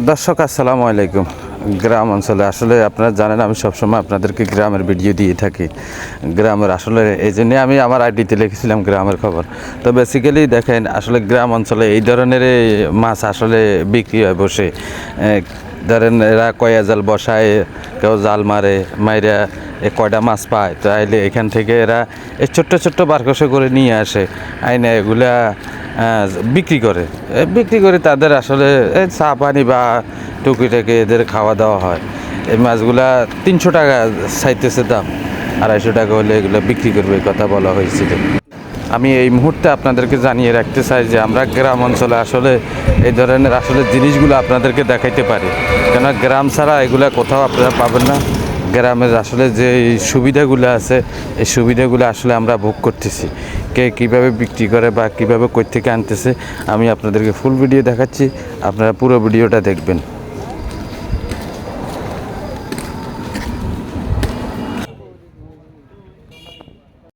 দর্শক আসসালামু আলাইকুম। গ্রাম অঞ্চলে আসলে আপনারা জানেন আমি সবসময় আপনাদেরকে গ্রামের ভিডিও দিয়ে থাকি। গ্রামের আসলে এই জন্যে আমি আমার আইডিতে লিখেছিলাম গ্রামের খবর। তো বেসিক্যালি দেখেন আসলে গ্রাম অঞ্চলে এই ধরনের মাছ আসলে বিক্রি হয় বসে। ধরেন এরা কয়া জাল বসায়, কেউ জাল মারে, মাইরা কয়টা মাছ পায় তো আইলে এখান থেকে এরা এই ছোট্ট ছোট্ট বারকসে করে নিয়ে আসে, আইনে এগুলা বিক্রি করে তাদের আসলে চা পানি বা টুকিটাকি এদের খাওয়া দাওয়া হয়। এই মাছগুলা 300 টাকা চাইতেছে দাম, 250 টাকা হলে এগুলো বিক্রি করবে কথা বলা হয়েছিল। আমি এই মুহূর্তে আপনাদেরকে জানিয়ে রাখতে চাই যে আমরা গ্রাম অঞ্চলে আসলে এই ধরনের আসলে জিনিসগুলো আপনাদেরকে দেখাইতে পারি, কেন গ্রাম ছাড়া এগুলো কোথাও আপনারা পাবেন না। গ্রামের আসলে যে সুবিধাগুলো আছে এই সুবিধাগুলো আসলে আমরা ভোগ করতেছি। কে কীভাবে বিক্রি করে বা কীভাবে কই থেকে আনতেছে আমি আপনাদেরকে ফুল ভিডিও দেখাচ্ছি, আপনারা পুরো ভিডিওটা দেখবেন।